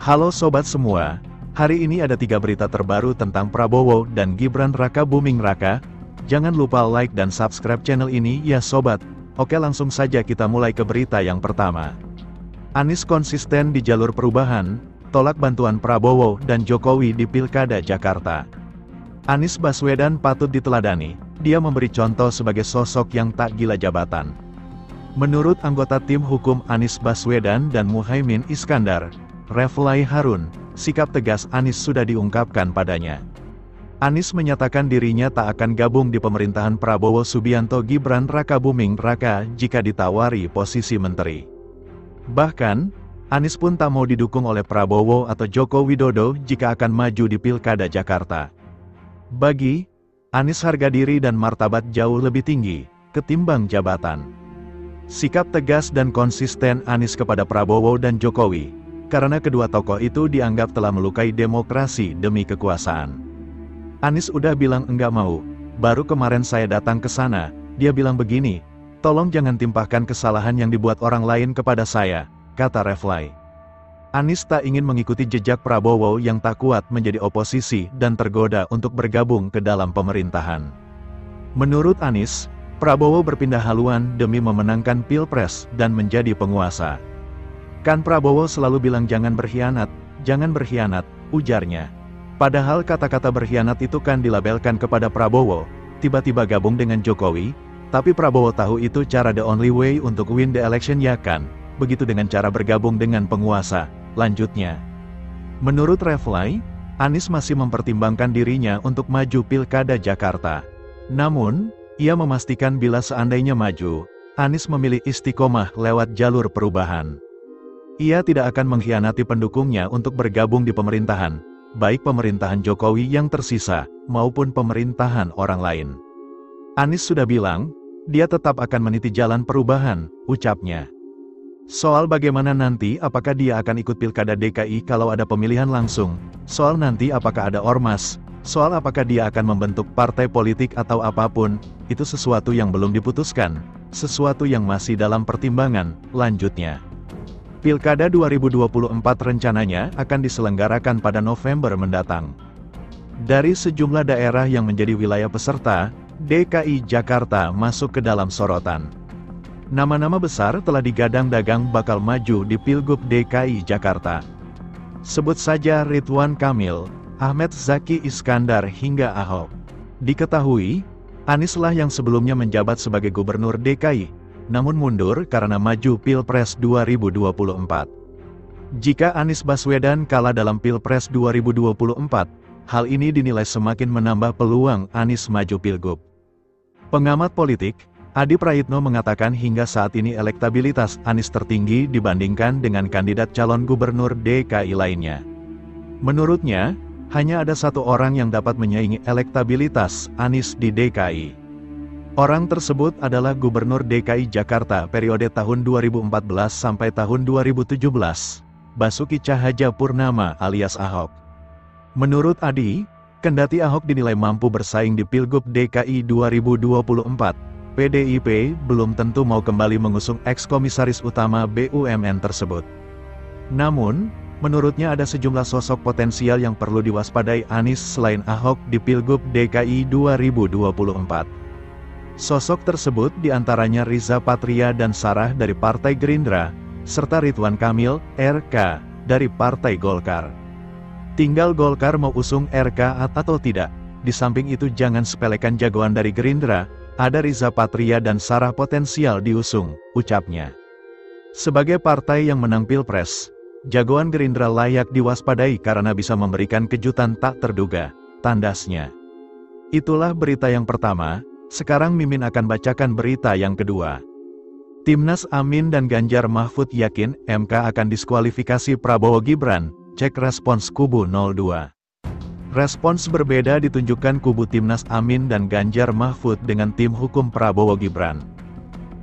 Halo sobat semua, hari ini ada 3 berita terbaru tentang Prabowo dan Gibran Raka Buming Raka. Jangan lupa like dan subscribe channel ini ya sobat. Oke, langsung saja kita mulai ke berita yang pertama. Anies konsisten di jalur perubahan, tolak bantuan Prabowo dan Jokowi di Pilkada Jakarta. Anies Baswedan patut diteladani, dia memberi contoh sebagai sosok yang tak gila jabatan. Menurut anggota tim hukum Anies Baswedan dan Muhaimin Iskandar, Reflai Harun, sikap tegas Anies sudah diungkapkan padanya. Anies menyatakan dirinya tak akan gabung di pemerintahan Prabowo Subianto Gibran Raka Buming Raka jika ditawari posisi menteri. Bahkan, Anies pun tak mau didukung oleh Prabowo atau Joko Widodo jika akan maju di Pilkada Jakarta. Bagi Anies, harga diri dan martabat jauh lebih tinggi ketimbang jabatan. Sikap tegas dan konsisten Anies kepada Prabowo dan Jokowi, karena kedua tokoh itu dianggap telah melukai demokrasi demi kekuasaan. Anies udah bilang enggak mau, baru kemarin saya datang ke sana, dia bilang begini, tolong jangan timpahkan kesalahan yang dibuat orang lain kepada saya, kata Reflai. Anies tak ingin mengikuti jejak Prabowo yang tak kuat menjadi oposisi dan tergoda untuk bergabung ke dalam pemerintahan. Menurut Anies, Prabowo berpindah haluan demi memenangkan Pilpres dan menjadi penguasa. Kan Prabowo selalu bilang jangan berkhianat, ujarnya. Padahal kata-kata berkhianat itu kan dilabelkan kepada Prabowo, tiba-tiba gabung dengan Jokowi, tapi Prabowo tahu itu cara the only way untuk win the election ya kan, begitu dengan cara bergabung dengan penguasa, lanjutnya. Menurut Reflai, Anies masih mempertimbangkan dirinya untuk maju Pilkada Jakarta. Namun, ia memastikan bila seandainya maju, Anies memilih istiqomah lewat jalur perubahan. Ia tidak akan mengkhianati pendukungnya untuk bergabung di pemerintahan, baik pemerintahan Jokowi yang tersisa, maupun pemerintahan orang lain. Anies sudah bilang, dia tetap akan meniti jalan perubahan, ucapnya. Soal bagaimana nanti apakah dia akan ikut Pilkada DKI kalau ada pemilihan langsung, soal nanti apakah ada ormas, soal apakah dia akan membentuk partai politik atau apapun, itu sesuatu yang belum diputuskan, sesuatu yang masih dalam pertimbangan, lanjutnya. Pilkada 2024 rencananya akan diselenggarakan pada November mendatang. Dari sejumlah daerah yang menjadi wilayah peserta, DKI Jakarta masuk ke dalam sorotan. Nama-nama besar telah digadang-dagang bakal maju di Pilgub DKI Jakarta. Sebut saja Ridwan Kamil, Ahmad Zaki Iskandar hingga Ahok. Diketahui, Anies lah yang sebelumnya menjabat sebagai Gubernur DKI, namun mundur karena maju Pilpres 2024. Jika Anies Baswedan kalah dalam Pilpres 2024, hal ini dinilai semakin menambah peluang Anies maju Pilgub. Pengamat politik, Adi Prayitno mengatakan hingga saat ini elektabilitas Anies tertinggi dibandingkan dengan kandidat calon gubernur DKI lainnya. Menurutnya, hanya ada satu orang yang dapat menyaingi elektabilitas Anies di DKI. Orang tersebut adalah Gubernur DKI Jakarta periode tahun 2014 sampai tahun 2017, Basuki Cahayapurnama alias Ahok. Menurut Adi, kendati Ahok dinilai mampu bersaing di Pilgub DKI 2024, PDIP belum tentu mau kembali mengusung eks-komisaris utama BUMN tersebut. Namun, menurutnya ada sejumlah sosok potensial yang perlu diwaspadai Anies selain Ahok di Pilgub DKI 2024. Sosok tersebut diantaranya Riza Patria dan Sarah dari Partai Gerindra, serta Ridwan Kamil, RK, dari Partai Golkar. Tinggal Golkar mau usung RK atau tidak. Di samping itu jangan sepelekan jagoan dari Gerindra, ada Riza Patria dan Sarah potensial diusung, ucapnya. Sebagai partai yang menang Pilpres, jagoan Gerindra layak diwaspadai karena bisa memberikan kejutan tak terduga, tandasnya. Itulah berita yang pertama. Sekarang Mimin akan bacakan berita yang kedua. Timnas Amin dan Ganjar Mahfud yakin MK akan diskualifikasi Prabowo Gibran, cek respons kubu 02. Respons berbeda ditunjukkan kubu Timnas Amin dan Ganjar Mahfud dengan tim hukum Prabowo Gibran.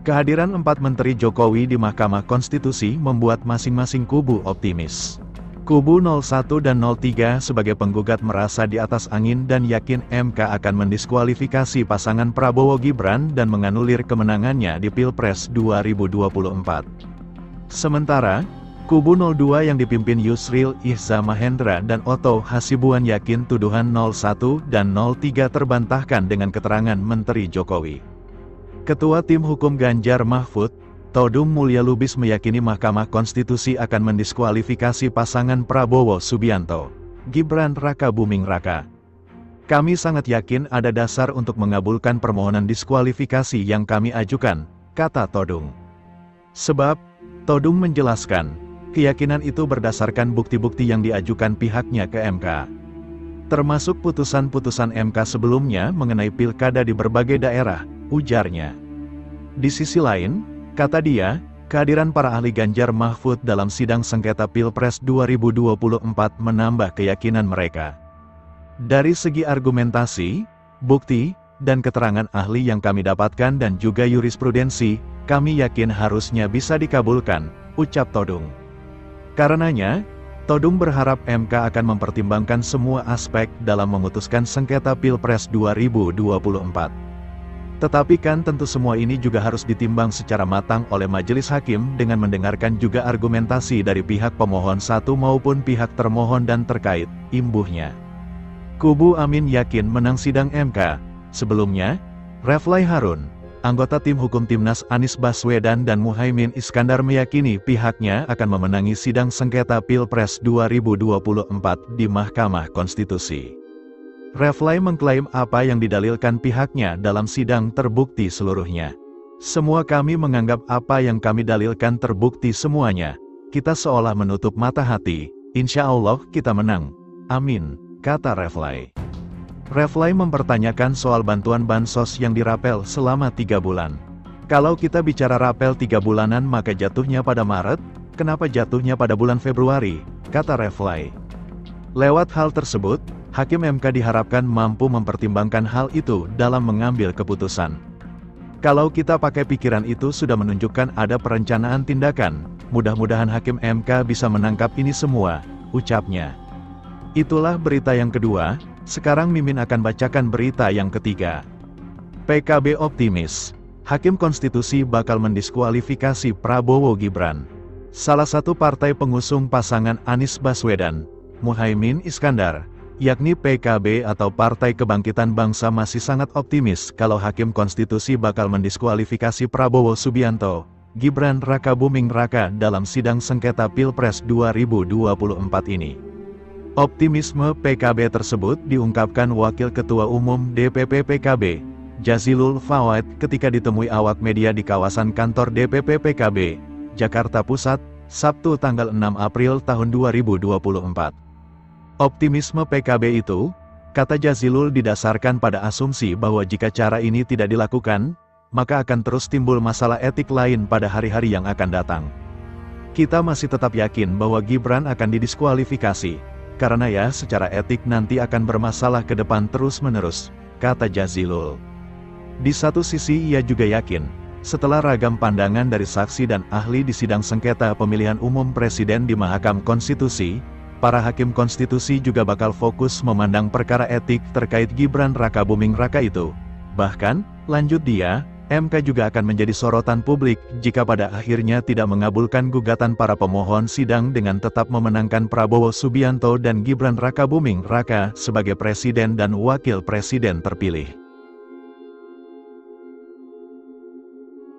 Kehadiran 4 Menteri Jokowi di Mahkamah Konstitusi membuat masing-masing kubu optimis. Kubu 01 dan 03 sebagai penggugat merasa di atas angin dan yakin MK akan mendiskualifikasi pasangan Prabowo Gibran dan menganulir kemenangannya di Pilpres 2024. Sementara, Kubu 02 yang dipimpin Yusril Ihza Mahendra dan Otto Hasibuan yakin tuduhan 01 dan 03 terbantahkan dengan keterangan Menteri Jokowi. Ketua Tim Hukum Ganjar Mahfud, Todung Mulya Lubis meyakini Mahkamah Konstitusi akan mendiskualifikasi pasangan Prabowo Subianto, Gibran Raka Buming Raka. Kami sangat yakin ada dasar untuk mengabulkan permohonan diskualifikasi yang kami ajukan, kata Todung. Sebab, Todung menjelaskan, keyakinan itu berdasarkan bukti-bukti yang diajukan pihaknya ke MK. Termasuk putusan-putusan MK sebelumnya mengenai pilkada di berbagai daerah, ujarnya. Di sisi lain, kata dia, kehadiran para ahli Ganjar Mahfud dalam sidang sengketa Pilpres 2024 menambah keyakinan mereka. Dari segi argumentasi, bukti, dan keterangan ahli yang kami dapatkan dan juga jurisprudensi, kami yakin harusnya bisa dikabulkan, ucap Todung. Karenanya, Todung berharap MK akan mempertimbangkan semua aspek dalam memutuskan sengketa Pilpres 2024. Tetapi kan tentu semua ini juga harus ditimbang secara matang oleh majelis hakim dengan mendengarkan juga argumentasi dari pihak pemohon satu maupun pihak termohon dan terkait, imbuhnya. Kubu Amin yakin menang sidang MK. Sebelumnya, Reflai Harun, anggota tim hukum Timnas Anies Baswedan dan Muhaimin Iskandar meyakini pihaknya akan memenangi sidang sengketa Pilpres 2024 di Mahkamah Konstitusi. Reflai mengklaim apa yang didalilkan pihaknya dalam sidang terbukti seluruhnya. Semua kami menganggap apa yang kami dalilkan terbukti semuanya. Kita seolah menutup mata hati, insya Allah kita menang. Amin, kata Reflai. Reflai mempertanyakan soal bantuan bansos yang dirapel selama 3 bulan. Kalau kita bicara rapel 3 bulanan maka jatuhnya pada Maret, kenapa jatuhnya pada bulan Februari, kata Reflai. Lewat hal tersebut, Hakim MK diharapkan mampu mempertimbangkan hal itu dalam mengambil keputusan. Kalau kita pakai pikiran itu sudah menunjukkan ada perencanaan tindakan, mudah-mudahan Hakim MK bisa menangkap ini semua, ucapnya. Itulah berita yang kedua, sekarang Mimin akan bacakan berita yang ketiga. PKB optimis, Hakim Konstitusi bakal mendiskualifikasi Prabowo Gibran. Salah satu partai pengusung pasangan Anies Baswedan, Muhaimin Iskandar, yakni PKB atau Partai Kebangkitan Bangsa masih sangat optimis kalau Hakim Konstitusi bakal mendiskualifikasi Prabowo Subianto, Gibran Raka Buming Raka dalam sidang sengketa Pilpres 2024 ini. Optimisme PKB tersebut diungkapkan Wakil Ketua Umum DPP PKB, Jazilul Fawait ketika ditemui awak media di kawasan kantor DPP PKB, Jakarta Pusat, Sabtu tanggal 6 April tahun 2024. Optimisme PKB itu, kata Jazilul didasarkan pada asumsi bahwa jika cara ini tidak dilakukan, maka akan terus timbul masalah etik lain pada hari-hari yang akan datang. Kita masih tetap yakin bahwa Gibran akan didiskualifikasi. Karena ya secara etik nanti akan bermasalah ke depan terus-menerus, kata Jazilul. Di satu sisi ia juga yakin, setelah ragam pandangan dari saksi dan ahli di sidang sengketa pemilihan umum presiden di Mahkamah Konstitusi, para hakim konstitusi juga bakal fokus memandang perkara etik terkait Gibran Raka Buming Raka itu. Bahkan, lanjut dia, MK juga akan menjadi sorotan publik jika pada akhirnya tidak mengabulkan gugatan para pemohon sidang dengan tetap memenangkan Prabowo Subianto dan Gibran Raka Buming Raka sebagai presiden dan wakil presiden terpilih.